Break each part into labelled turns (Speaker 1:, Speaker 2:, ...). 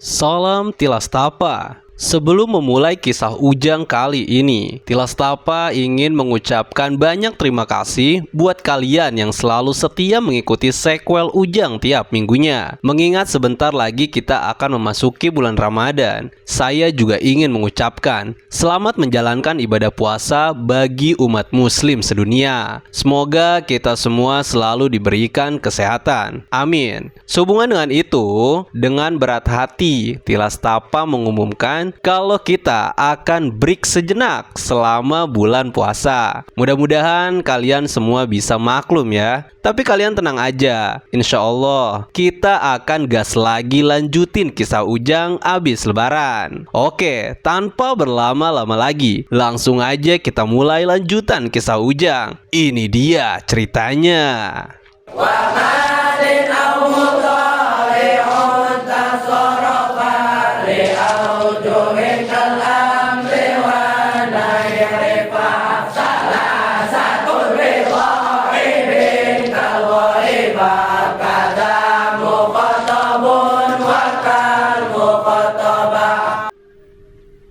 Speaker 1: Salam Tilastapa. Sebelum memulai kisah Ujang kali ini, Tilastapa ingin mengucapkan banyak terima kasih buat kalian yang selalu setia mengikuti sequel Ujang tiap minggunya. Mengingat sebentar lagi kita akan memasuki bulan Ramadan, saya juga ingin mengucapkan selamat menjalankan ibadah puasa bagi umat muslim sedunia. Semoga kita semua selalu diberikan kesehatan. Amin. Sehubungan dengan itu, dengan berat hati, Tilastapa mengumumkan kalau kita akan break sejenak selama bulan puasa. Mudah-mudahan kalian semua bisa maklum ya. Tapi kalian tenang aja, insya Allah kita akan gas lagi lanjutin kisah Ujang abis lebaran. Oke, tanpa berlama-lama lagi, langsung aja kita mulai lanjutan kisah Ujang. Ini dia ceritanya.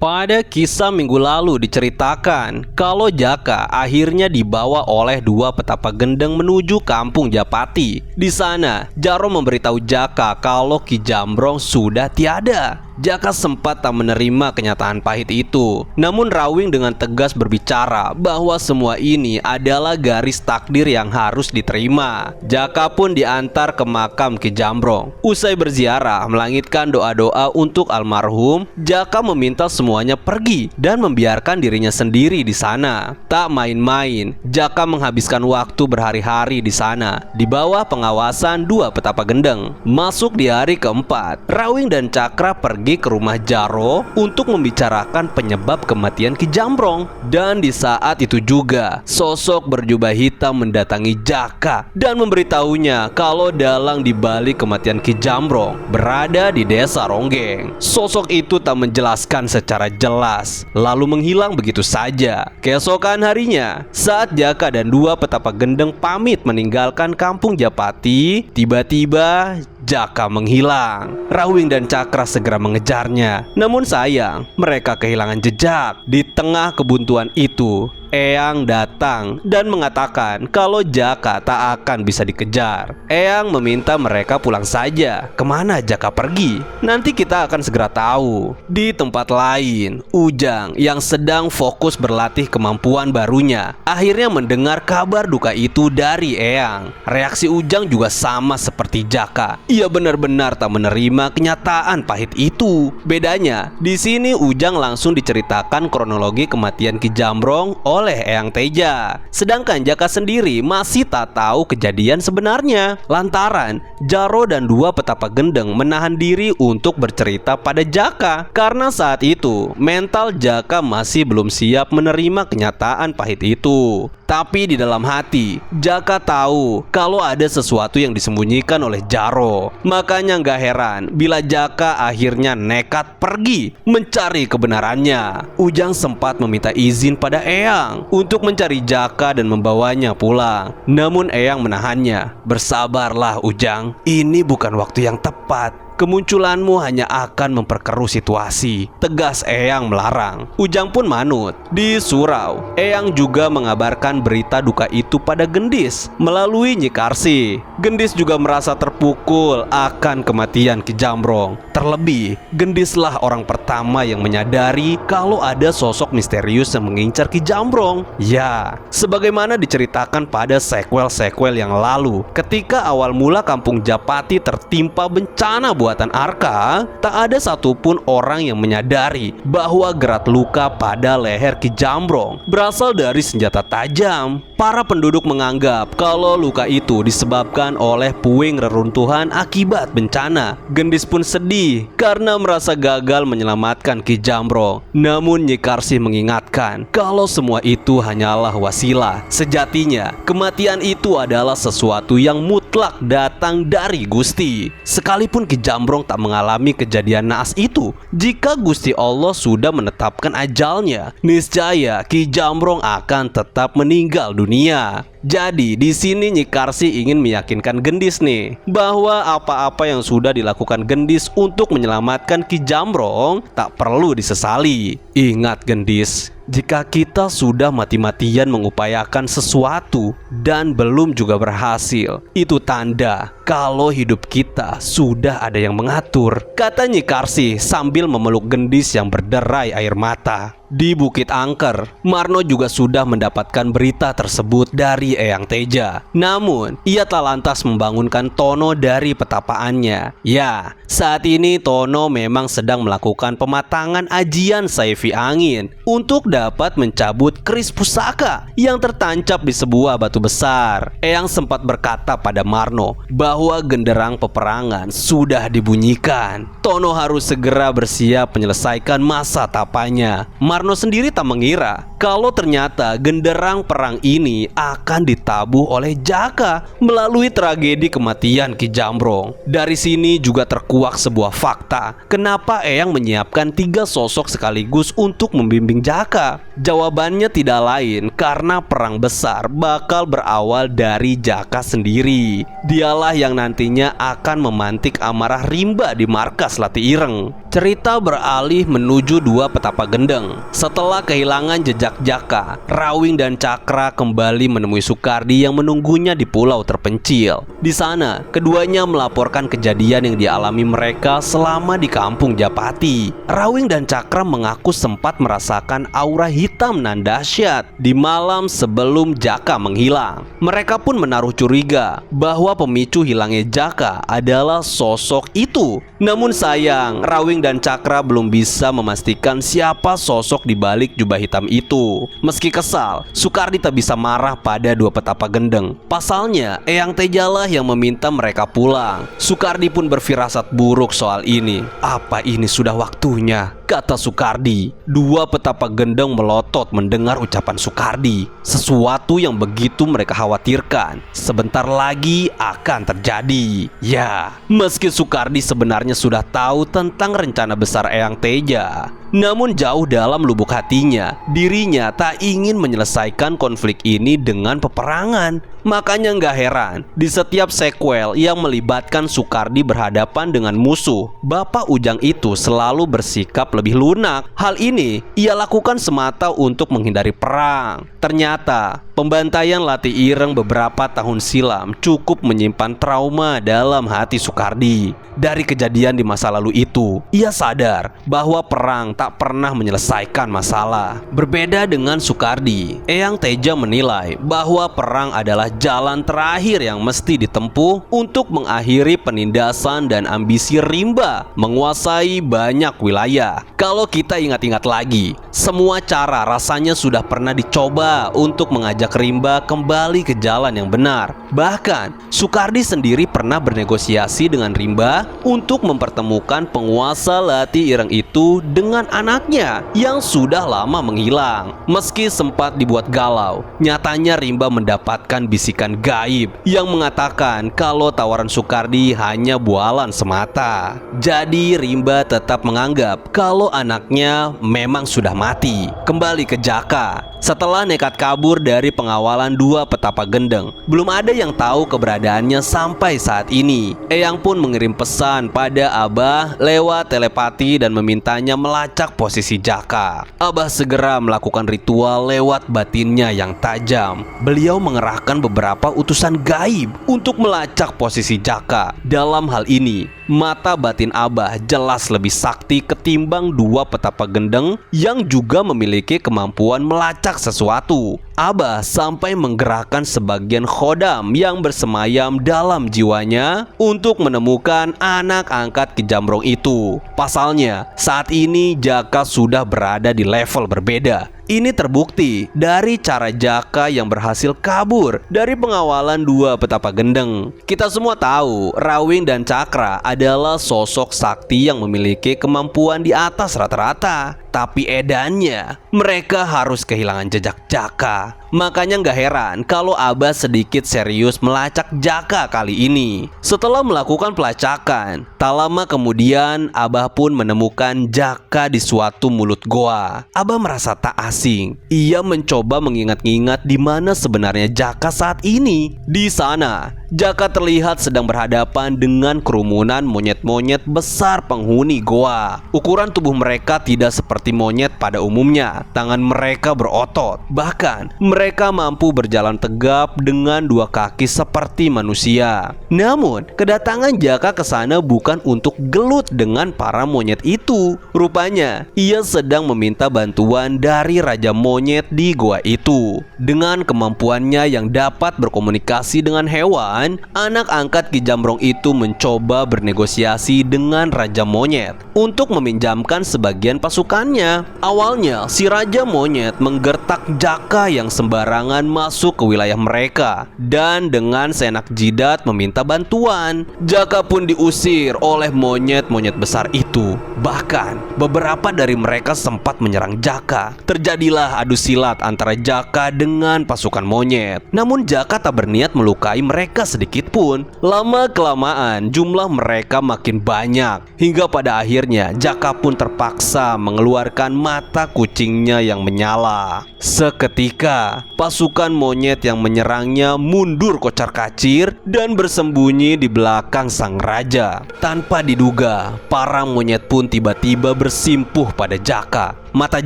Speaker 1: Pada kisah minggu lalu diceritakan kalau Jaka akhirnya dibawa oleh dua petapa gendeng menuju kampung Japati. Di sana, Jaro memberitahu Jaka kalau Ki Jambrong sudah tiada. Jaka sempat tak menerima kenyataan pahit itu. Namun Rawing dengan tegas berbicara bahwa semua ini adalah garis takdir yang harus diterima. Jaka pun diantar ke makam Ki Jambrong. Usai berziarah melangitkan doa-doa untuk almarhum, Jaka meminta semuanya pergi dan membiarkan dirinya sendiri di sana. Tak main-main, Jaka menghabiskan waktu berhari-hari di sana di bawah pengawasan dua petapa gendeng. Masuk di hari keempat, Rawing dan Cakra pergi ke rumah Jaro untuk membicarakan penyebab kematian Ki Jambrong. Dan di saat itu juga sosok berjubah hitam mendatangi Jaka dan memberitahunya kalau dalang dibalik kematian Ki Jambrong berada di desa Ronggeng. Sosok itu tak menjelaskan secara jelas, lalu menghilang begitu saja. Keesokan harinya, saat Jaka dan dua petapa gendeng pamit meninggalkan kampung Japati, tiba-tiba Jaka menghilang. Rawing dan Cakra segera mengejarnya. Namun sayang, mereka kehilangan jejak. Di tengah kebuntuan itu, Eyang datang dan mengatakan kalau Jaka tak akan bisa dikejar. Eyang meminta mereka pulang saja. Kemana Jaka pergi? Nanti kita akan segera tahu. Di tempat lain, Ujang yang sedang fokus berlatih kemampuan barunya akhirnya mendengar kabar duka itu dari Eyang. Reaksi Ujang juga sama seperti Jaka. Ia benar-benar tak menerima kenyataan pahit itu. Bedanya, di sini Ujang langsung diceritakan kronologi kematian Ki Jambrong oleh Eyang Teja. Sedangkan Jaka sendiri masih tak tahu kejadian sebenarnya. Lantaran Jaro dan dua petapa gendeng menahan diri untuk bercerita pada Jaka karena saat itu mental Jaka masih belum siap menerima kenyataan pahit itu. Tapi di dalam hati, Jaka tahu kalau ada sesuatu yang disembunyikan oleh Jaro. Makanya gak heran bila Jaka akhirnya nekat pergi mencari kebenarannya. Ujang sempat meminta izin pada Eyang untuk mencari Jaka dan membawanya pulang. Namun Eyang menahannya. Bersabarlah Ujang, ini bukan waktu yang tepat. Kemunculanmu hanya akan memperkeruh situasi, tegas Eyang melarang. Ujang pun manut. Di surau, Eyang juga mengabarkan berita duka itu pada Gendis melalui Nyi Karsi. Gendis juga merasa terpukul akan kematian Ki Jambrong. Terlebih, Gendislah orang pertama yang menyadari kalau ada sosok misterius yang mengincar Ki Jambrong. Ya, sebagaimana diceritakan pada sequel-sequel yang lalu, ketika awal mula kampung Japati tertimpa bencana buatan Arka, tak ada satupun orang yang menyadari bahwa gerak luka pada leher Ki Jambrong berasal dari senjata tajam. Para penduduk menganggap kalau luka itu disebabkan oleh puing reruntuhan akibat bencana. Gendis pun sedih karena merasa gagal menyelamatkan Ki Jambrong. Namun Nyi Karsi mengingatkan kalau semua itu hanyalah wasilah. Sejatinya, kematian itu adalah sesuatu yang mutlak datang dari Gusti. Sekalipun Ki Jambrong tak mengalami kejadian naas itu, jika Gusti Allah sudah menetapkan ajalnya, niscaya Ki Jambrong akan tetap meninggal dunia. Jadi di sini Nyi Karsi ingin meyakinkan Gendis nih bahwa apa-apa yang sudah dilakukan Gendis untuk menyelamatkan Ki Jamrong tak perlu disesali. Ingat Gendis, jika kita sudah mati-matian mengupayakan sesuatu dan belum juga berhasil, itu tanda kalau hidup kita sudah ada yang mengatur, kata Nyi Karsi sambil memeluk Gendis yang berderai air mata. Di Bukit Angker, Marno juga sudah mendapatkan berita tersebut dari Eyang Teja. Namun, ia tak lantas membangunkan Tono dari petapaannya. Ya, saat ini Tono memang sedang melakukan pematangan ajian Saifi Angin untuk dapat mencabut keris pusaka yang tertancap di sebuah batu besar. Eyang sempat berkata pada Marno bahwa genderang peperangan sudah dibunyikan. Tono harus segera bersiap menyelesaikan masa tapanya. Marno sendiri tak mengira kalau ternyata genderang perang ini akan ditabuh oleh Jaka melalui tragedi kematian Ki Jamrong. Dari sini juga terkuak sebuah fakta, kenapa Eyang menyiapkan 3 sosok sekaligus untuk membimbing Jaka. Jawabannya tidak lain karena perang besar bakal berawal dari Jaka sendiri. Dialah yang nantinya akan memantik amarah rimba di markas Lati Ireng. Cerita beralih menuju 2 petapa gendeng. Setelah kehilangan jejak Jaka, Rawing dan Cakra kembali menemui Sukardi yang menunggunya di pulau terpencil. Di sana, keduanya melaporkan kejadian yang dialami mereka selama di kampung Japati. Rawing dan Cakra mengaku sempat merasakan aura hitam nan dahsyat di malam sebelum Jaka menghilang. Mereka pun menaruh curiga bahwa pemicu hilangnya Jaka adalah sosok itu. Namun sayang, Rawing dan Cakra belum bisa memastikan siapa sosok di balik jubah hitam itu. Meski kesal, Sukardi tak bisa marah pada 2 petapa gendeng. Pasalnya, Eyang Tejalah yang meminta mereka pulang. Sukardi pun berfirasat buruk soal ini. Apa ini sudah waktunya? Kata Sukardi. 2 petapa gendeng melotot mendengar ucapan Sukardi. Sesuatu yang begitu mereka khawatirkan sebentar lagi akan terjadi. Ya, meski Sukardi sebenarnya sudah tahu tentang rencana besar Eyang Teja, namun jauh dalam lubuk hatinya, dirinya tak ingin menyelesaikan konflik ini dengan peperangan. Makanya nggak heran, di setiap sequel yang melibatkan Sukardi berhadapan dengan musuh, Bapak Ujang itu selalu bersikap lebih lunak. Hal ini ia lakukan semata untuk menghindari perang. Ternyata, pembantaian Lati Ireng beberapa tahun silam cukup menyimpan trauma dalam hati Sukardi. Dari kejadian di masa lalu itu, ia sadar bahwa perang tak pernah menyelesaikan masalah. Berbeda dengan Sukardi, Eyang Teja menilai bahwa perang adalah jalan terakhir yang mesti ditempuh untuk mengakhiri penindasan dan ambisi rimba menguasai banyak wilayah. Kalau kita ingat-ingat lagi, semua cara rasanya sudah pernah dicoba untuk mengajak rimba kembali ke jalan yang benar. Bahkan, Sukardi sendiri pernah bernegosiasi dengan rimba untuk mempertemukan penguasa Lati Ireng itu dengan anaknya yang sudah lama menghilang. Meski sempat dibuat galau, nyatanya rimba mendapatkan bisikan gaib yang mengatakan kalau tawaran Sukardi hanya bualan semata. Jadi rimba tetap menganggap kalau anaknya memang sudah mati. Kembali ke Jaka. Setelah nekat kabur dari pengawalan 2 petapa gendeng, belum ada yang tahu keberadaannya sampai saat ini. Eyang pun mengirim pesan pada Abah lewat telepati dan memintanya melacak posisi Jaka. Abah segera melakukan ritual lewat batinnya yang tajam. Beliau mengerahkan beberapa utusan gaib untuk melacak posisi Jaka. Dalam hal ini, mata batin Abah jelas lebih sakti ketimbang 2 petapa gendeng yang juga memiliki kemampuan melacak sesuatu. Abah sampai menggerakkan sebagian khodam yang bersemayam dalam jiwanya untuk menemukan anak angkat Ki Jamrong itu. Pasalnya, saat ini Jaka sudah berada di level berbeda. Ini terbukti dari cara Jaka yang berhasil kabur dari pengawalan 2 petapa gendeng. Kita semua tahu Rawing dan Cakra adalah sosok sakti yang memiliki kemampuan di atas rata-rata. Tapi edannya, mereka harus kehilangan jejak Jaka. Makanya nggak heran kalau Abah sedikit serius melacak Jaka kali ini. Setelah melakukan pelacakan, tak lama kemudian Abah pun menemukan Jaka di suatu mulut goa. Abah merasa tak asing. Ia mencoba mengingat-ingat di mana sebenarnya Jaka saat ini. Di sana, Jaka terlihat sedang berhadapan dengan kerumunan monyet-monyet besar penghuni goa. Ukuran tubuh mereka tidak seperti monyet pada umumnya. Tangan mereka berotot. Bahkan, mereka mampu berjalan tegap dengan dua kaki seperti manusia. Namun, kedatangan Jaka ke sana bukan untuk gelut dengan para monyet itu. Rupanya, ia sedang meminta bantuan dari Raja Monyet di goa itu. Dengan kemampuannya yang dapat berkomunikasi dengan hewan, anak angkat Ki Jamrong itu mencoba bernegosiasi dengan Raja Monyet untuk meminjamkan sebagian pasukannya. Awalnya, si Raja Monyet menggertak Jaka yang sembarangan masuk ke wilayah mereka dan dengan seenak jidat meminta bantuan. Jaka pun diusir oleh monyet-monyet besar itu. Bahkan, beberapa dari mereka sempat menyerang Jaka. Terjadilah adu silat antara Jaka dengan pasukan monyet. Namun Jaka tak berniat melukai mereka sedikit pun. Lama-kelamaan jumlah mereka makin banyak, hingga pada akhirnya Jaka pun terpaksa mengeluarkan mata kucingnya yang menyala. Seketika pasukan monyet yang menyerangnya mundur kocar-kacir dan bersembunyi di belakang sang raja. Tanpa diduga, para monyet pun tiba-tiba bersimpuh pada Jaka. Mata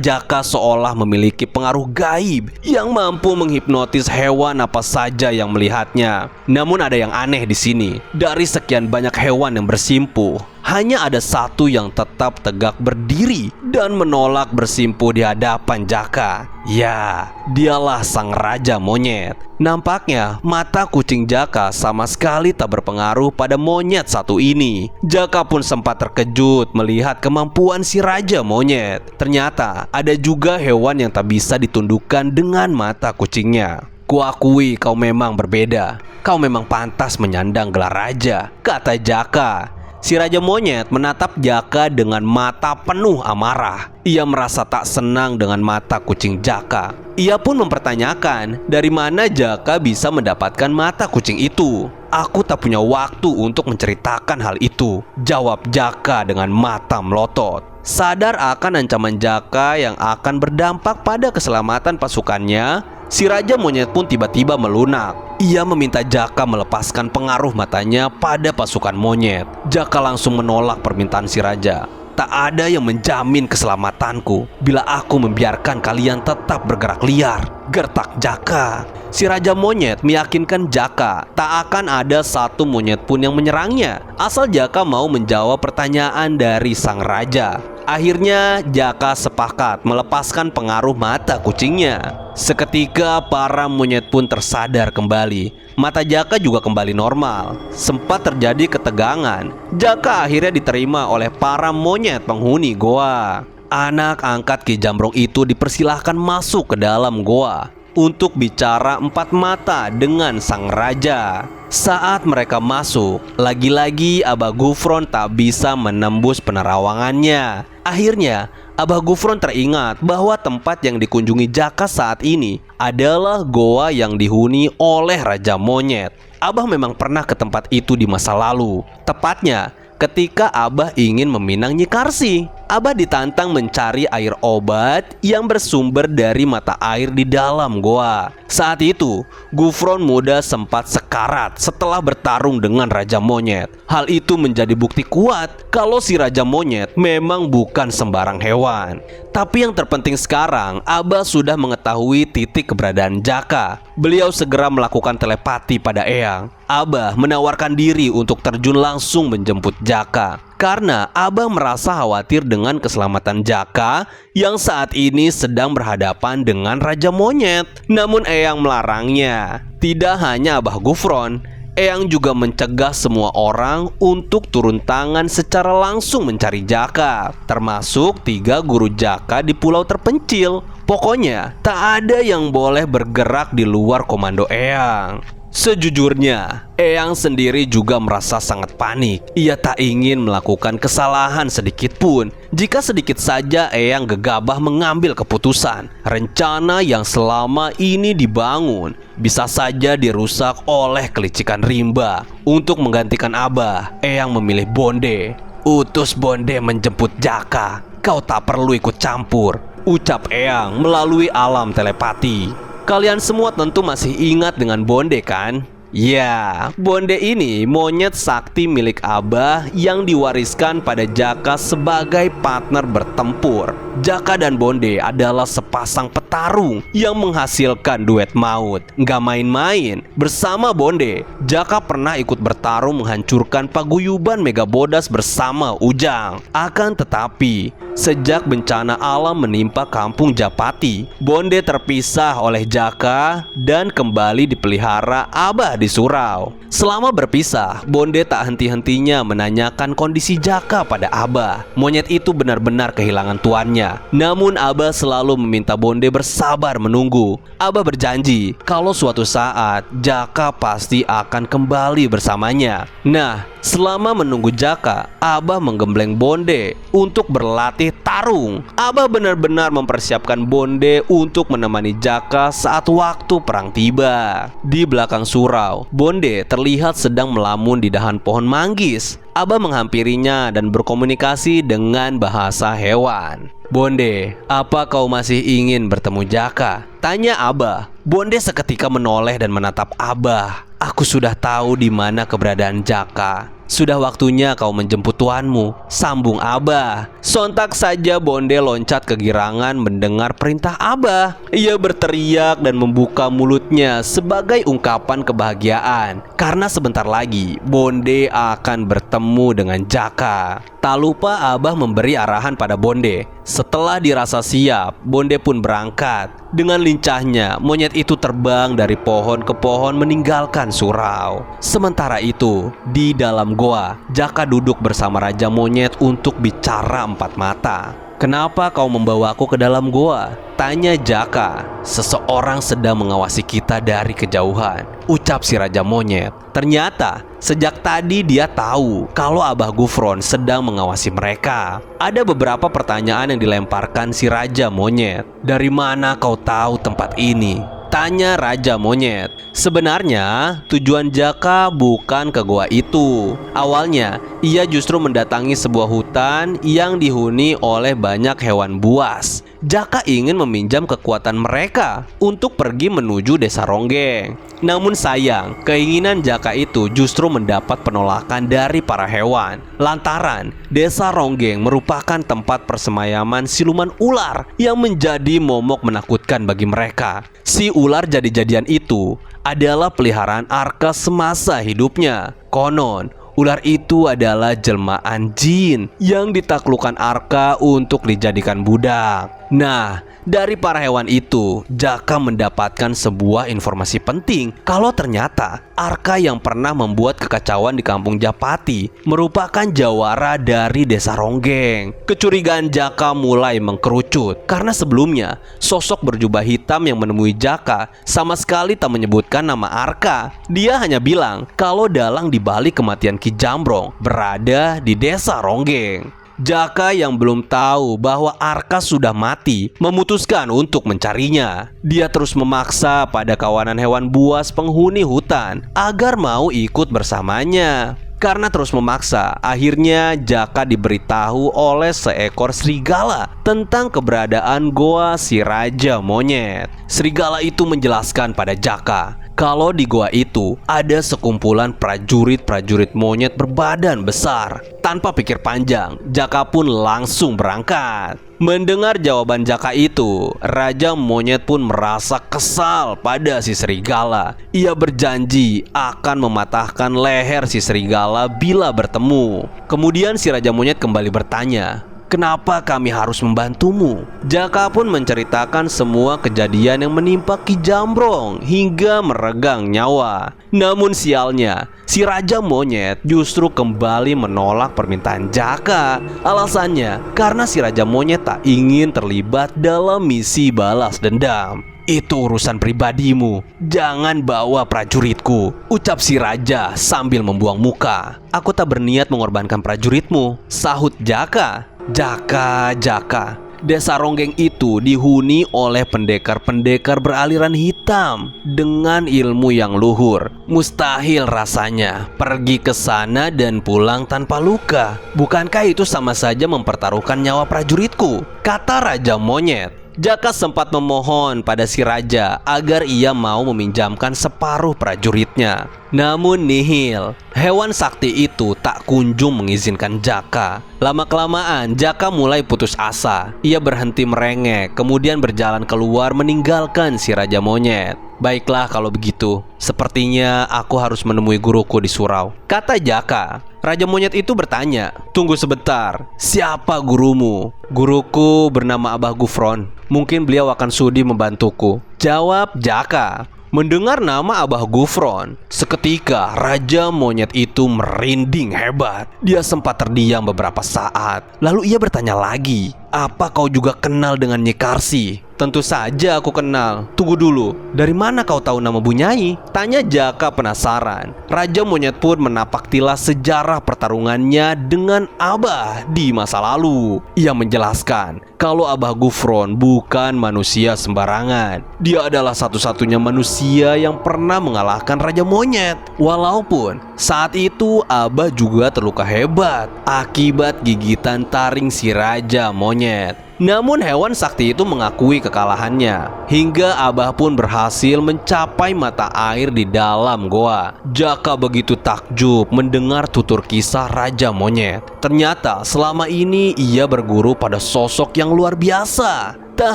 Speaker 1: Jaka seolah memiliki pengaruh gaib yang mampu menghipnotis hewan apa saja yang melihatnya. Namun ada yang aneh di sini. Dari sekian banyak hewan yang bersimpuh, hanya ada satu yang tetap tegak berdiri dan menolak bersimpuh di hadapan Jaka. Ya, dialah sang Raja Monyet. Nampaknya mata kucing Jaka sama sekali tak berpengaruh pada monyet satu ini. Jaka pun sempat terkejut melihat kemampuan si Raja Monyet. Ternyata ada juga hewan yang tak bisa ditundukkan dengan mata kucingnya. Kuakui kau memang berbeda. Kau memang pantas menyandang gelar raja, kata Jaka. Si Raja Monyet menatap Jaka dengan mata penuh amarah. Ia merasa tak senang dengan mata kucing Jaka. Ia pun mempertanyakan dari mana Jaka bisa mendapatkan mata kucing itu. Aku tak punya waktu untuk menceritakan hal itu, jawab Jaka dengan mata melotot. Sadar akan ancaman Jaka yang akan berdampak pada keselamatan pasukannya, si Raja Monyet pun tiba-tiba melunak. Ia meminta Jaka melepaskan pengaruh matanya pada pasukan monyet. Jaka langsung menolak permintaan si Raja. Tak ada yang menjamin keselamatanku bila aku membiarkan kalian tetap bergerak liar, gertak Jaka. Si Raja Monyet meyakinkan Jaka tak akan ada satu monyet pun yang menyerangnya, asal Jaka mau menjawab pertanyaan dari sang raja. Akhirnya Jaka sepakat melepaskan pengaruh mata kucingnya. Seketika para monyet pun tersadar kembali. Mata Jaka juga kembali normal. Sempat terjadi ketegangan. Jaka akhirnya diterima oleh para monyet penghuni goa. Anak angkat Ki Jamrong itu dipersilahkan masuk ke dalam goa untuk bicara empat mata dengan sang raja. Saat mereka masuk, lagi-lagi Abah Gufron tak bisa menembus penerawangannya. Akhirnya, Abah Gufron teringat bahwa tempat yang dikunjungi Jaka saat ini adalah goa yang dihuni oleh Raja Monyet. Abah memang pernah ke tempat itu di masa lalu. Tepatnya ketika Abah ingin meminang Nyi Karsi. Abah ditantang mencari air obat yang bersumber dari mata air di dalam goa. Saat itu, Gufron muda sempat sekarat setelah bertarung dengan Raja Monyet. Hal itu menjadi bukti kuat kalau si Raja Monyet memang bukan sembarang hewan. Tapi yang terpenting sekarang, Abah sudah mengetahui titik keberadaan Jaka. Beliau segera melakukan telepati pada Eyang. Abah menawarkan diri untuk terjun langsung menjemput Jaka. Karena Abah merasa khawatir dengan keselamatan Jaka yang saat ini sedang berhadapan dengan Raja Monyet. Namun Eyang melarangnya. Tidak hanya Abah Gufron, Eyang juga mencegah semua orang untuk turun tangan secara langsung mencari Jaka, termasuk 3 guru Jaka di pulau terpencil. Pokoknya tak ada yang boleh bergerak di luar komando Eyang. Sejujurnya, Eyang sendiri juga merasa sangat panik. Ia tak ingin melakukan kesalahan sedikit pun. Jika sedikit saja Eyang gegabah mengambil keputusan, rencana yang selama ini dibangun bisa saja dirusak oleh kelicikan rimba. Untuk menggantikan Abah, Eyang memilih Bonde. Utus Bonde menjemput Jaka. Kau tak perlu ikut campur, ucap Eyang melalui alam telepati. Kalian semua tentu masih ingat dengan Bonde kan? Ya, Bonde ini monyet sakti milik Abah yang diwariskan pada Jaka sebagai partner bertempur. Jaka dan Bonde adalah sepasang petarung yang menghasilkan duet maut. Nggak main-main, bersama Bonde, Jaka pernah ikut bertarung menghancurkan paguyuban Megabodas bersama Ujang. Akan tetapi, sejak bencana alam menimpa kampung Japati, Bonde terpisah oleh Jaka dan kembali dipelihara Abah di surau. Selama berpisah, Bonde tak henti-hentinya menanyakan kondisi Jaka pada Abah. Monyet itu benar-benar kehilangan tuannya. Namun Abah selalu meminta Bonde bersabar menunggu. Abah berjanji kalau suatu saat Jaka pasti akan kembali bersamanya. Nah, selama menunggu Jaka, Abah menggembleng Bonde untuk berlatih tarung. Abah benar-benar mempersiapkan Bonde untuk menemani Jaka saat waktu perang tiba. Di belakang surau, Bonde terlihat sedang melamun di dahan pohon manggis. Abah menghampirinya dan berkomunikasi dengan bahasa hewan. "Bonde, apa kau masih ingin bertemu Jaka?" tanya Abah. Bonde seketika menoleh dan menatap Abah. "Aku sudah tahu di mana keberadaan Jaka. Sudah waktunya kau menjemput tuanmu," sambung Abah. Sontak saja Bonde loncat kegirangan mendengar perintah Abah. Ia berteriak dan membuka mulutnya sebagai ungkapan kebahagiaan karena sebentar lagi Bonde akan bertemu dengan Jaka. Tak lupa Abah memberi arahan pada Bonde. Setelah dirasa siap, Bonde pun berangkat. Dengan lincahnya, monyet itu terbang dari pohon ke pohon meninggalkan surau. Sementara itu, di dalam goa, Jaka duduk bersama Raja Monyet untuk bicara empat mata. "Kenapa kau membawaku ke dalam goa?" tanya Jaka. "Seseorang sedang mengawasi kita dari kejauhan," ucap si Raja Monyet. Ternyata sejak tadi dia tahu kalau Abah Gufron sedang mengawasi mereka. Ada beberapa pertanyaan yang dilemparkan si Raja Monyet. "Dari mana kau tahu tempat ini?" tanya Raja Monyet. Sebenarnya tujuan Jaka bukan ke goa itu. Awalnya ia justru mendatangi sebuah hutan yang dihuni oleh banyak hewan buas. Jaka ingin meminjam kekuatan mereka untuk pergi menuju desa Ronggeng. Namun sayang, keinginan Jaka itu justru mendapat penolakan dari para hewan. Lantaran desa Ronggeng merupakan tempat persemayaman siluman ular yang menjadi momok menakutkan bagi mereka. Si ular jadi-jadian itu adalah peliharaan Arka semasa hidupnya. Konon, ular itu adalah jelmaan jin yang ditaklukkan Arka untuk dijadikan budak. Nah, dari para hewan itu, Jaka mendapatkan sebuah informasi penting kalau ternyata Arka yang pernah membuat kekacauan di kampung Japati merupakan jawara dari desa Ronggeng. Kecurigaan Jaka mulai mengkerucut karena sebelumnya sosok berjubah hitam yang menemui Jaka sama sekali tak menyebutkan nama Arka. Dia hanya bilang kalau dalang dibalik kematian Ki Jambrong berada di desa Ronggeng. Jaka yang belum tahu bahwa Arka sudah mati memutuskan untuk mencarinya. Dia terus memaksa pada kawanan hewan buas penghuni hutan agar mau ikut bersamanya. Karena terus memaksa, akhirnya Jaka diberitahu oleh seekor serigala tentang keberadaan goa si Raja Monyet. Serigala itu menjelaskan pada Jaka kalau di goa itu ada sekumpulan prajurit-prajurit monyet berbadan besar. Tanpa pikir panjang, Jaka pun langsung berangkat. Mendengar jawaban Jaka itu, Raja Monyet pun merasa kesal pada si serigala. Ia berjanji akan mematahkan leher si serigala bila bertemu. Kemudian si Raja Monyet kembali bertanya, "Kenapa kami harus membantumu?" Jaka pun menceritakan semua kejadian yang menimpa Ki Jambrong hingga meregang nyawa. Namun sialnya, si Raja Monyet justru kembali menolak permintaan Jaka. Alasannya karena si Raja Monyet tak ingin terlibat dalam misi balas dendam. "Itu urusan pribadimu, jangan bawa prajuritku," ucap si Raja sambil membuang muka. "Aku tak berniat mengorbankan prajuritmu," sahut Jaka. Jaka, Desa Ronggeng itu dihuni oleh pendekar-pendekar beraliran hitam dengan ilmu yang luhur. Mustahil rasanya pergi ke sana dan pulang tanpa luka. Bukankah itu sama saja mempertaruhkan nyawa prajuritku? Kata Raja Monyet. Jaka sempat memohon pada si raja agar ia mau meminjamkan separuh prajuritnya. Namun nihil, hewan sakti itu tak kunjung mengizinkan Jaka. Lama-kelamaan Jaka mulai putus asa. Ia berhenti merengek, kemudian berjalan keluar meninggalkan si Raja Monyet. Baiklah kalau begitu, sepertinya aku harus menemui guruku di surau, kata Jaka. Raja Monyet itu bertanya, tunggu sebentar, siapa gurumu? Guruku bernama Abah Gufron, mungkin beliau akan sudi membantuku, jawab Jaka. Mendengar nama Abah Gufron, seketika Raja Monyet itu merinding hebat. Dia sempat terdiam beberapa saat, lalu ia bertanya lagi, apa kau juga kenal dengan Nyi Karsi? Tentu saja aku kenal. Tunggu dulu, dari mana kau tahu nama Bu Nyai? Tanya Jaka penasaran. Raja Monyet pun menapaktilas sejarah pertarungannya dengan Abah di masa lalu. Ia menjelaskan kalau Abah Gufron bukan manusia sembarangan. Dia adalah satu-satunya manusia yang pernah mengalahkan Raja Monyet. Walaupun saat itu Abah juga terluka hebat akibat gigitan taring si Raja Monyet. Namun hewan sakti itu mengakui kekalahannya. Hingga Abah pun berhasil mencapai mata air di dalam goa. Jaka begitu takjub mendengar tutur kisah Raja Monyet. Ternyata selama ini ia berguru pada sosok yang luar biasa. Tak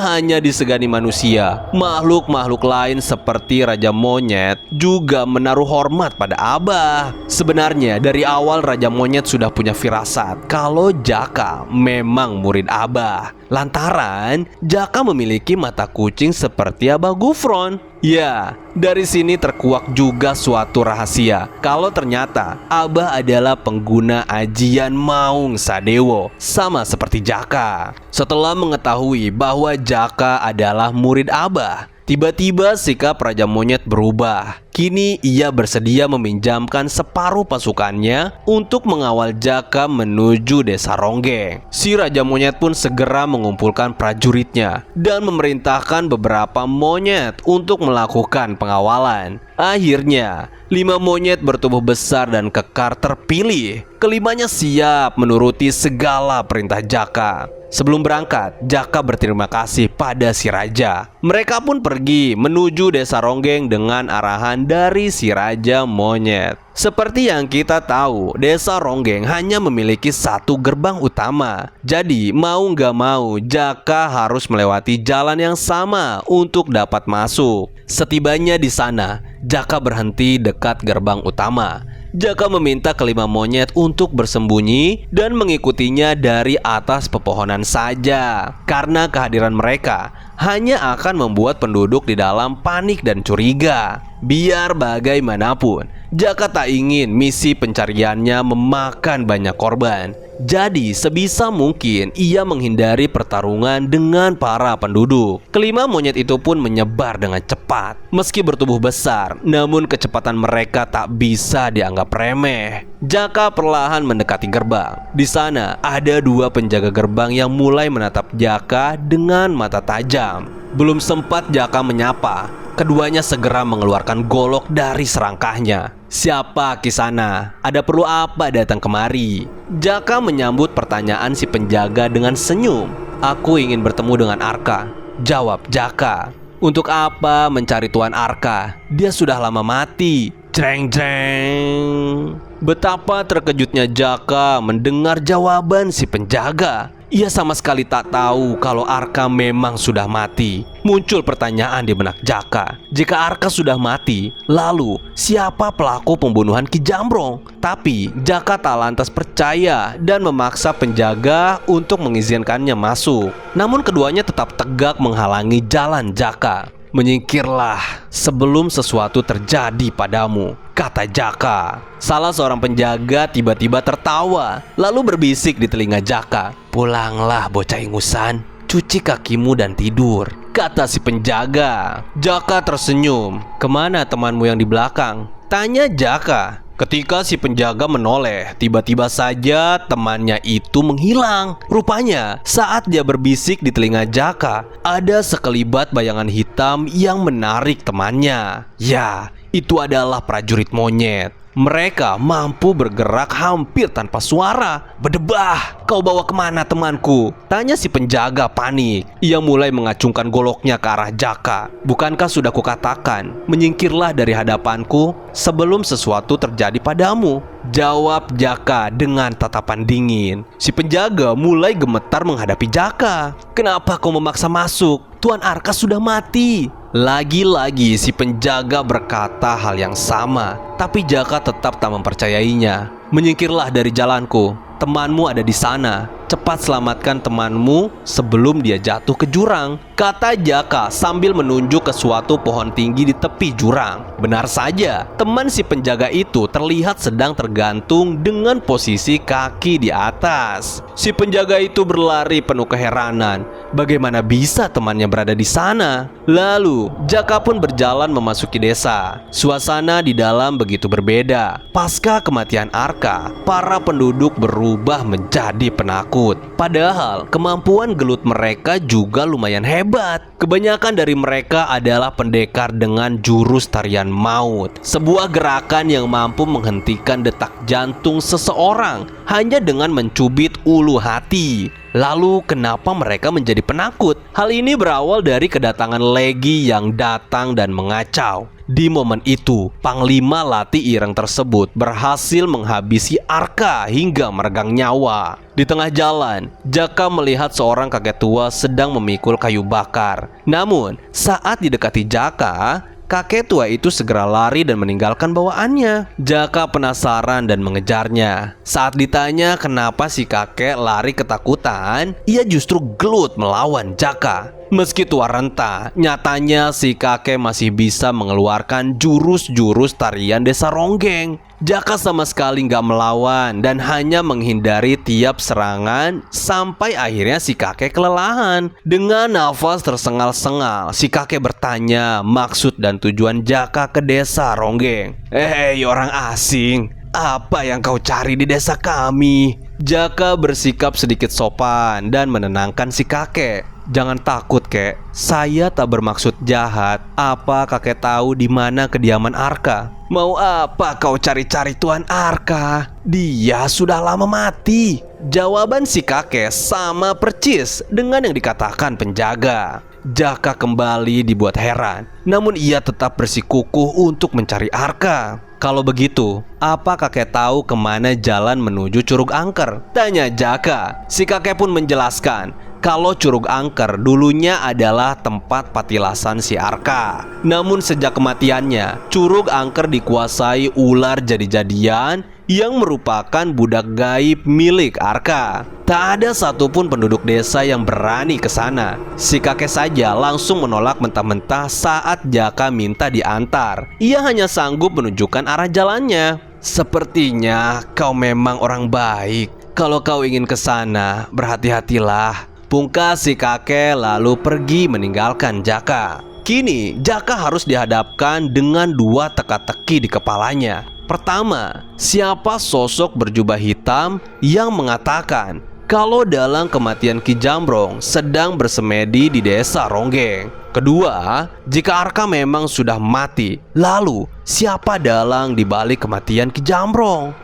Speaker 1: hanya disegani manusia, makhluk-makhluk lain seperti Raja Monyet juga menaruh hormat pada Abah. Sebenarnya dari awal Raja Monyet sudah punya firasat kalau Jaka memang murid Abah. Lantaran Jaka memiliki mata kucing seperti Abah Gufron. Ya, dari sini terkuak juga suatu rahasia kalau ternyata Abah adalah pengguna ajian Maung Sadewo, sama seperti Jaka. Setelah mengetahui bahwa Jaka adalah murid Abah, tiba-tiba sikap Raja Monyet berubah. Kini ia bersedia meminjamkan separuh pasukannya untuk mengawal Jaka menuju Desa Ronggeng. Si Raja Monyet pun segera mengumpulkan prajuritnya dan memerintahkan beberapa monyet untuk melakukan pengawalan. Akhirnya, 5 monyet bertubuh besar dan kekar terpilih. Kelimanya siap menuruti segala perintah Jaka. Sebelum berangkat, Jaka berterima kasih pada si raja. Mereka pun pergi menuju Desa Ronggeng dengan arahan dari si Raja Monyet. Seperti yang kita tahu, Desa Ronggeng hanya memiliki satu gerbang utama. Jadi mau nggak mau, Jaka harus melewati jalan yang sama untuk dapat masuk. Setibanya di sana, Jaka berhenti dekat gerbang utama. Jaka meminta kelima monyet untuk bersembunyi dan mengikutinya dari atas pepohonan saja. Karena kehadiran mereka hanya akan membuat penduduk di dalam panik dan curiga. Biar bagaimanapun, Jaka tak ingin misi pencariannya memakan banyak korban. Jadi sebisa mungkin ia menghindari pertarungan dengan para penduduk. Kelima monyet itu pun menyebar dengan cepat. Meski bertubuh besar, namun kecepatan mereka tak bisa dianggap remeh. Jaka perlahan mendekati gerbang. Di sana ada 2 penjaga gerbang yang mulai menatap Jaka dengan mata tajam. Belum sempat Jaka menyapa, keduanya segera mengeluarkan golok dari serangkahnya. Siapa Kisana? Ada perlu apa datang kemari? Jaka menyambut pertanyaan si penjaga dengan senyum. Aku ingin bertemu dengan Arka, jawab Jaka. Untuk apa mencari Tuan Arka? Dia sudah lama mati. Jreng. Betapa terkejutnya Jaka mendengar jawaban si penjaga. Ia sama sekali tak tahu kalau Arka memang sudah mati. Muncul pertanyaan di benak Jaka. Jika Arka sudah mati, lalu siapa pelaku pembunuhan Ki Jambrong? Tapi Jaka tak lantas percaya dan memaksa penjaga untuk mengizinkannya masuk. Namun keduanya tetap tegak menghalangi jalan Jaka. Menyingkirlah sebelum sesuatu terjadi padamu, kata Jaka. Salah seorang penjaga tiba-tiba tertawa, lalu berbisik di telinga Jaka. Pulanglah bocah ingusan, cuci kakimu dan tidur, kata si penjaga. Jaka tersenyum. Kemana temanmu yang di belakang? Tanya Jaka. Ketika si penjaga menoleh, tiba-tiba saja temannya itu menghilang. Rupanya, saat dia berbisik di telinga Jaka, ada sekelibat bayangan hitam yang menarik temannya. Ya, itu adalah prajurit monyet. Mereka mampu bergerak hampir tanpa suara. "Berdebah, kau bawa kemana temanku?" tanya si penjaga panik. Ia mulai mengacungkan goloknya ke arah Jaka. "Bukankah sudah kukatakan, menyingkirlah dari hadapanku sebelum sesuatu terjadi padamu?" jawab Jaka dengan tatapan dingin. Si penjaga mulai gemetar menghadapi Jaka. "Kenapa kau memaksa masuk? Tuan Arka sudah mati." Lagi-lagi si penjaga berkata hal yang sama, tapi Jaka tetap tak mempercayainya. "Menyingkirlah dari jalanku. Temanmu ada di sana. Cepat selamatkan temanmu sebelum dia jatuh ke jurang," kata Jaka sambil menunjuk ke suatu pohon tinggi di tepi jurang. Benar saja, teman si penjaga itu terlihat sedang tergantung dengan posisi kaki di atas. Si penjaga itu berlari penuh keheranan. Bagaimana bisa temannya berada di sana? Lalu, Jaka pun berjalan memasuki desa. Suasana di dalam begitu berbeda. Pasca kematian Arka, para penduduk berubah menjadi penakut. Padahal kemampuan gelut mereka juga lumayan hebat. Kebanyakan dari mereka adalah pendekar dengan jurus tarian maut, sebuah gerakan yang mampu menghentikan detak jantung seseorang hanya dengan mencubit ulu hati. Lalu kenapa mereka menjadi penakut? Hal ini berawal dari kedatangan Legi yang datang dan mengacau. Di momen itu, Panglima Lati Ireng tersebut berhasil menghabisi Arka hingga meregang nyawa. Di tengah jalan, Jaka melihat seorang kakek tua sedang memikul kayu bakar. Namun, saat didekati Jaka, kakek tua itu segera lari dan meninggalkan bawaannya. Jaka penasaran dan mengejarnya. Saat ditanya kenapa si kakek lari ketakutan, ia justru gelut melawan Jaka. Meski tua renta, nyatanya si kakek masih bisa mengeluarkan jurus-jurus tarian desa Ronggeng. Jaka sama sekali nggak melawan dan hanya menghindari tiap serangan sampai akhirnya si kakek kelelahan. Dengan nafas tersengal-sengal, si kakek bertanya maksud dan tujuan Jaka ke desa Ronggeng. "Hei orang asing, apa yang kau cari di desa kami?" Jaka bersikap sedikit sopan dan menenangkan si kakek. "Jangan takut, kek. Saya tak bermaksud jahat. Apa kakek tahu di mana kediaman Arka?" "Mau apa kau cari-cari Tuan Arka? Dia sudah lama mati." Jawaban si kakek sama percis dengan yang dikatakan penjaga. Jaka kembali dibuat heran. Namun ia tetap bersikukuh untuk mencari Arka. "Kalau begitu, apa kakek tahu kemana jalan menuju Curug Angker?" tanya Jaka. Si kakek pun menjelaskan kalau Curug Angker dulunya adalah tempat patilasan si Arka. Namun sejak kematiannya, Curug Angker dikuasai ular jadi-jadian yang merupakan budak gaib milik Arka. Tak ada satupun penduduk desa yang berani ke sana. Si kakek saja langsung menolak mentah-mentah saat Jaka minta diantar. Ia hanya sanggup menunjukkan arah jalannya. "Sepertinya kau memang orang baik. Kalau kau ingin ke sana, berhati-hatilah," pungkas si kakek lalu pergi meninggalkan Jaka. Kini Jaka harus dihadapkan dengan dua teka-teki di kepalanya. Pertama, siapa sosok berjubah hitam yang mengatakan kalau dalang kematian Ki Jambrong sedang bersemedi di desa Ronggeng? Kedua, jika Arka memang sudah mati, lalu siapa dalang di balik kematian Ki Jambrong?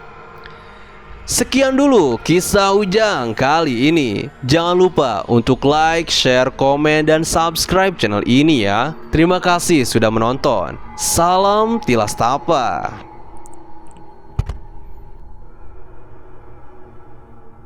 Speaker 1: Sekian dulu kisah Ujang kali ini. Jangan lupa untuk like, share, komen, dan subscribe channel ini ya. Terima kasih sudah menonton. Salam Tilas Tapa.